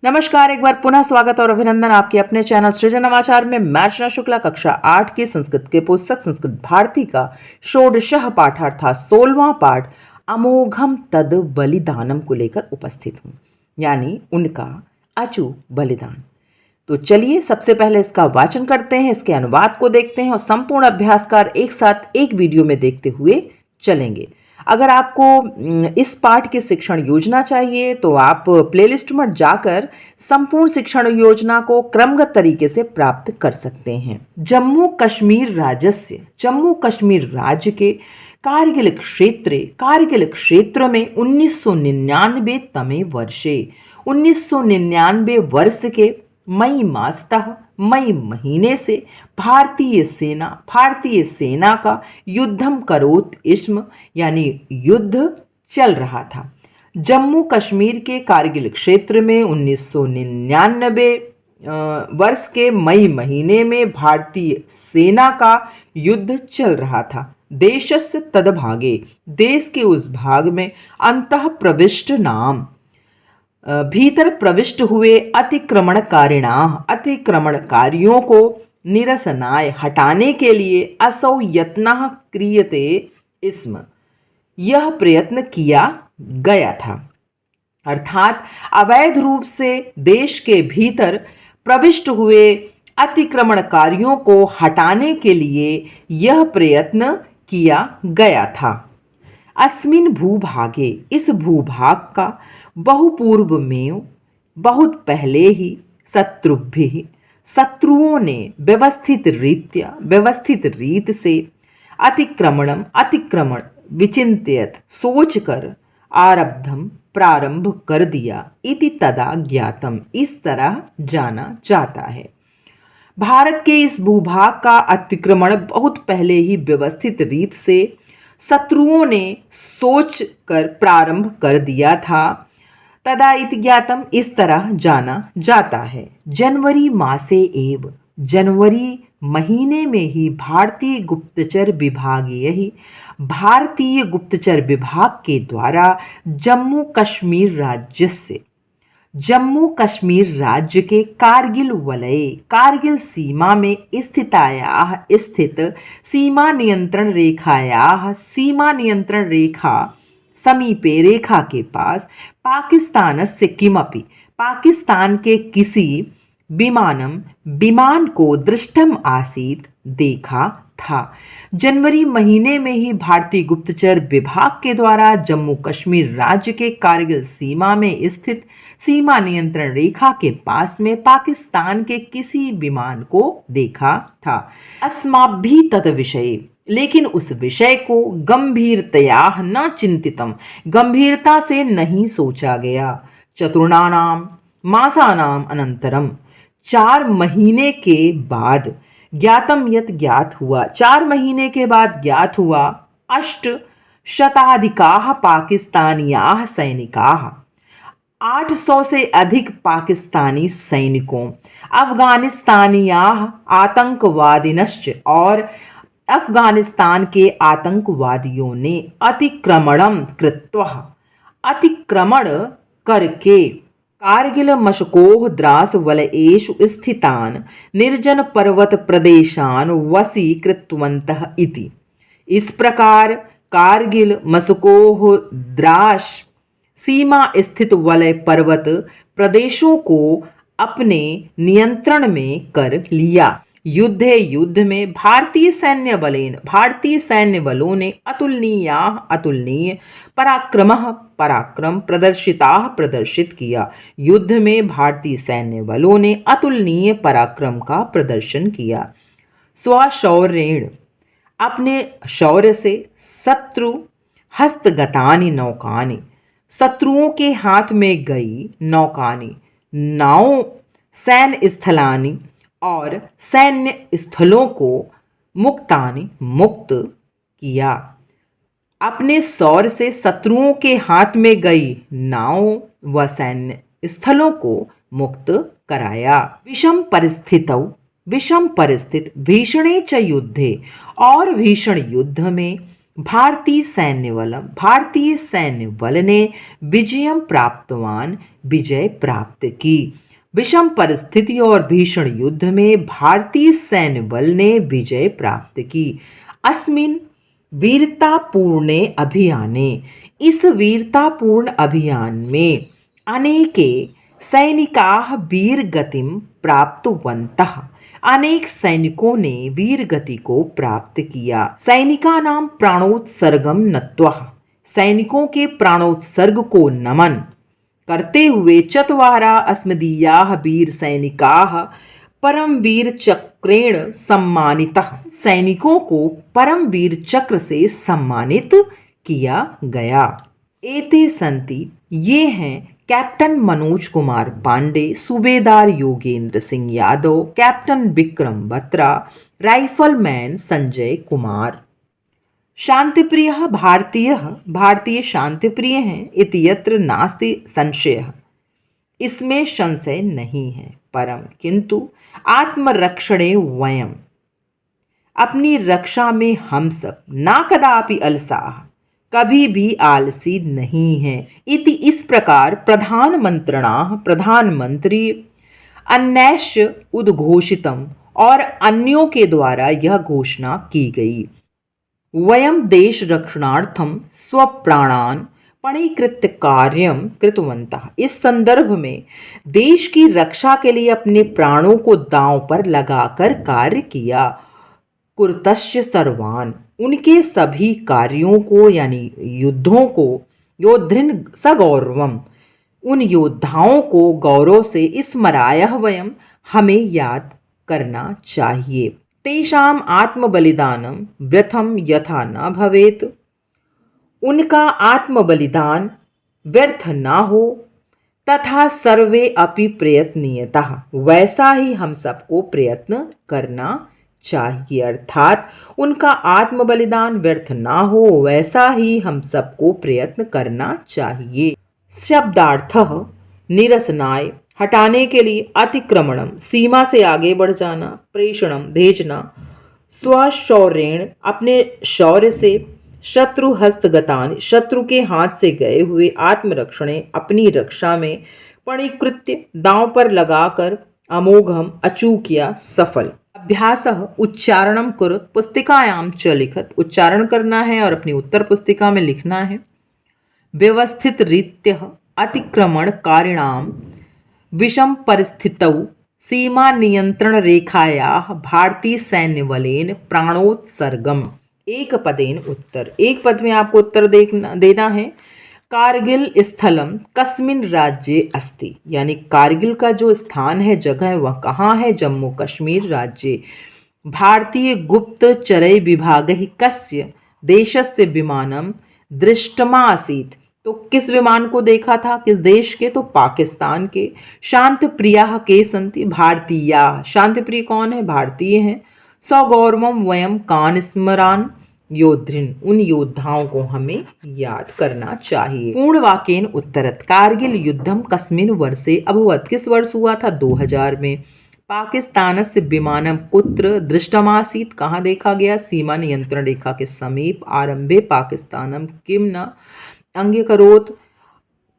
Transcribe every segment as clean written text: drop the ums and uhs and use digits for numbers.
नमस्कार, एक बार पुनः स्वागत और अभिनंदन आपके अपने चैनल सृजन नवाचार में। मैं अर्चना शुक्ला कक्षा 8 की संस्कृत के पुस्तक संस्कृत भारती का षोडशः पाठ अर्थात 16वां पाठ अमोघम तद बलिदानम को लेकर उपस्थित हूँ, यानी उनका अचूक बलिदान। तो चलिए सबसे पहले इसका वाचन करते हैं, इसके अनुवाद को देखते हैं और संपूर्ण अभ्यासकार एक साथ एक वीडियो में देखते हुए चलेंगे। अगर आपको इस पाठ की शिक्षण योजना चाहिए तो आप प्लेलिस्ट में जाकर संपूर्ण शिक्षण योजना को क्रमगत तरीके से प्राप्त कर सकते हैं। जम्मू कश्मीर राज्य के कारगिल क्षेत्र में 1999 तमे वर्षे 1999 वर्ष के मई महीने से भारतीय सेना का युद्धम करोत इस्म यानी युद्ध चल रहा था। जम्मू कश्मीर के कारगिल क्षेत्र में 1999 वर्ष के मई महीने में भारतीय सेना का युद्ध चल रहा था। देशस्य तदभागे, देश के उस भाग में अंतः प्रविष्ट नाम, भीतर प्रविष्ट हुए अतिक्रमणकारियों को निरसनाय, हटाने के लिए असौ यत्नः क्रियते स्म, यह प्रयत्न किया गया था। अर्थात अवैध रूप से देश के भीतर प्रविष्ट हुए अतिक्रमणकारियों को हटाने के लिए यह प्रयत्न किया गया था। अस्मिन् भूभागे, इस भूभाग का बहुपूर्व में, बहुत पहले ही शत्रुओं ने व्यवस्थित रीत से अतिक्रमण विचिंत्यत, सोचकर प्रारंभ कर दिया। इति तदा ज्ञातम, इस तरह जाना जाता है। भारत के इस भूभाग का अतिक्रमण बहुत पहले ही व्यवस्थित रीत से शत्रुओं ने सोचकर प्रारंभ कर दिया था। तदा इति ज्ञातम, इस तरह जाना जाता है। जनवरी महीने में ही भारतीय गुप्तचर विभाग के द्वारा जम्मू कश्मीर राज्य के कारगिल सीमा में स्थित सीमा नियंत्रण रेखा समीपे, रेखा के पास पाकिस्तान के किसी विमान को दृष्टम आसीत, देखा था। जनवरी महीने में ही भारतीय गुप्तचर विभाग के द्वारा जम्मू कश्मीर राज्य के कारगिल सीमा में स्थित सीमा नियंत्रण रेखा के पास में पाकिस्तान के किसी विमान को देखा था। अस्माभि तद विषय, लेकिन उस विषय को गंभीरतया न चिंतितम, गंभीरता से नहीं सोचा गया। चतुर्णानाम मासानाम अनंतरम, 4 महीने के बाद ज्ञातम यत, ज्ञात हुआ, 4 महीने के बाद ज्ञात हुआ। 800 पाकिस्तानियाः सैनिकाः, 800 से अधिक पाकिस्तानी सैनिकों, अफगानिस्तानियाः आतंकवादिनश्च, और अफगानिस्तान के आतंकवादियों ने अतिक्रमण करके कारगिल मशकोह द्रास वलयेषु स्थितान निर्जन पर्वत प्रदेशान वशीकृतवन्तः इति। इस प्रकार कारगिल मशकोह द्रास सीमा स्थित वलय पर्वत प्रदेशों को अपने नियंत्रण में कर लिया। युद्ध में भारतीय सैन्य बलों ने अतुलनीय पराक्रम प्रदर्शित किया। युद्ध में भारतीय सैन्य बलों ने अतुलनीय पराक्रम का प्रदर्शन किया। स्वशौर्येण, अपने शौर्य से, शत्रु हस्तगतानि नौकानि, शत्रुओं के हाथ में गई नौकानि, नावों, सैन्य स्थलानि, और सैन्य स्थलों को मुक्त किया। अपने शौर्य से शत्रुओं के हाथ में गई नावों व सैन्य स्थलों को मुक्त कराया। विषम परिस्थित भीषणे च युद्धे, और भीषण युद्ध में भारतीय सैन्य बल ने विजय प्राप्त की। विषम परिस्थिति और भीषण युद्ध में भारतीय सैन्य बल ने विजय प्राप्त की। अस्मिन् वीरतापूर्णे अभियाने, इस वीरतापूर्ण अभियान में अनेके सैनिकाः वीरगतिं प्राप्तवन्तः, अनेक सैनिकों ने वीर गति को प्राप्त किया। सैनिकानां प्राणोत्सर्गम नत्वः, सैनिकों के प्राणोत्सर्ग को नमन करते हुए चत्वारा अस्मदीयाः वीर सैनिकाः परमवीर चक्रेण सम्मानितः, सैनिकों को परमवीर चक्र से सम्मानित किया गया। एते संति, ये हैं कैप्टन मनोज कुमार पांडे, सूबेदार योगेंद्र सिंह यादव, कैप्टन विक्रम बत्रा, राइफलमैन संजय कुमार। शांतिप्रियः भारतीय शांतिप्रिय हैं, इति यत्र नास्ति संशयः, इसमें संशय नहीं है। परम किंतु आत्मरक्षणे वयम, अपनी रक्षा में हम सब ना कदापि अलसाः, कभी भी आलसी नहीं है। इति, इस प्रकार प्रधानमंत्री अन्यैश्च उद्घोषितम, और अन्यों के द्वारा यह घोषणा की गई। वयम देश रक्षणार्थम स्वप्राणान पणीकृत्य कार्यम कृतवन्तः, इस संदर्भ में देश की रक्षा के लिए अपने प्राणों को दांव पर लगाकर कार्य किया। कुर्तश्च सर्वान, उनके सभी कार्यों को यानी युद्धों को, योद्धृन सगौरवम, उन योद्धाओं को गौरव से स्मरायः वयम, हमें याद करना चाहिए। तेषाम आत्मबलिदानम व्यर्थम यथा न भवेत, उनका आत्मबलिदान व्यर्थ ना हो, तथा सर्वे अपि प्रयत्नीयतः, वैसा ही हम सबको प्रयत्न करना चाहिए। अर्थात उनका आत्मबलिदान व्यर्थ ना हो, वैसा ही हम सबको प्रयत्न करना चाहिए। शब्दार्थः निरसनाय, हटाने के लिए, अतिक्रमणम, सीमा से आगे बढ़ जाना, प्रेषणम, भेजना, स्वशौर्येण, अपने शौर्य से, शत्रु हस्तगतानि, शत्रु के हाथ से गए हुए, आत्मरक्षणे, अपनी रक्षा में, पणीकृत्य, दांव पर लगाकर, अमोघम, अचूक या सफल। अभ्यासः उच्चारणम कुरुत, पुस्तिकायां च लिखत, उच्चारण करना है और अपनी उत्तर पुस्तिका में लिखना है। व्यवस्थित रीत्यः अतिक्रमणकारिणां विषम परिस्थितौ सीमा नियंत्रण रेखायाः भारतीय सैन्य बलेन प्राणोत्सर्गम। एक पदेन उत्तर, एक पद में आपको उत्तर देना है। कारगिल स्थलम कस्मिन राज्ये अस्ति, यानी कारगिल का जो स्थान है, जगह है, वह कहाँ है? जम्मू कश्मीर राज्ये। भारतीय गुप्तचरै विभागः कस्य देशस्य विमानम दृष्टमासीत्, तो किस विमान को देखा था? किस देश के? तो पाकिस्तान के। शांति प्रिया के संति भारतीया, शांति प्रिय कौन है? भारतीय हैं। सगौरवम वयम कान स्मरान योद्धृन, उन योद्धाओं को हमें याद करना चाहिए। पूर्ण वाक्येन उत्तरत, कारगिल युद्धम कस्मिन वर्षे अभवत, किस वर्ष हुआ था? 2000 में। पाकिस्तानस्य विमानम कुत्र दृष्टमासीत्, कहाँ देखा गया? सीमा नियंत्रण रेखा के समीप। आरंभे पाकिस्तानम किम न अंगीकरोत्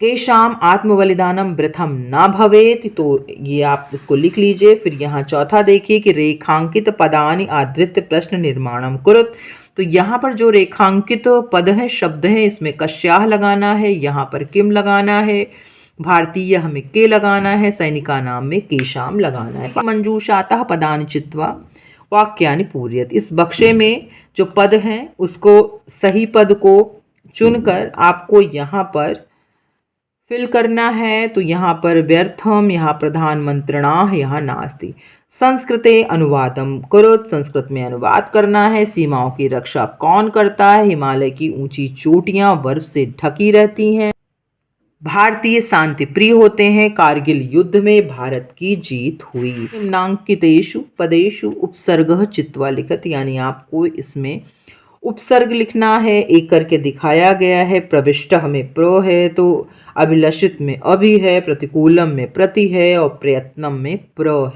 केशाम आत्मबलिदानम वृथम न भवेत, तो ये आप इसको लिख लीजिए। फिर यहाँ चौथा देखिए कि रेखांकित पदानि आधृत्य प्रश्न निर्माणम कुरुत, तो यहाँ पर जो रेखांकित पद है, शब्द है, इसमें कस्याः लगाना है, यहाँ पर किम लगाना है, भारतीय हमें के लगाना है, सैनिका नाम में केशाम लगाना है। मंजूषातः पदानि चित्वा वाक्यानि पूरयत, इस बक्से में जो पद हैं उसको, सही पद को चुनकर आपको यहाँ पर फिल करना है। तो यहाँ पर व्यर्थम, यहाँ प्रधानमंत्रिणा, यहाँ नास्ति। संस्कृते अनुवादम कुरुत, संस्कृत में अनुवाद करना है। सीमाओं की रक्षा कौन करता है? हिमालय की ऊंची चोटियां बर्फ से ढकी रहती हैं। भारतीय शांति प्रिय होते हैं। कारगिल युद्ध में भारत की जीत हुई। निम्नांकितेषु पदेषु उपसर्गः चित्वा लिखत, यानी आपको इसमें उपसर्ग लिखना है। एक करके दिखाया गया है। प्रविष्टः में प्र है, तो अभिलषित में अभि है, प्रतिकूलम में प्रति है और प्रयत्नम में प्र है।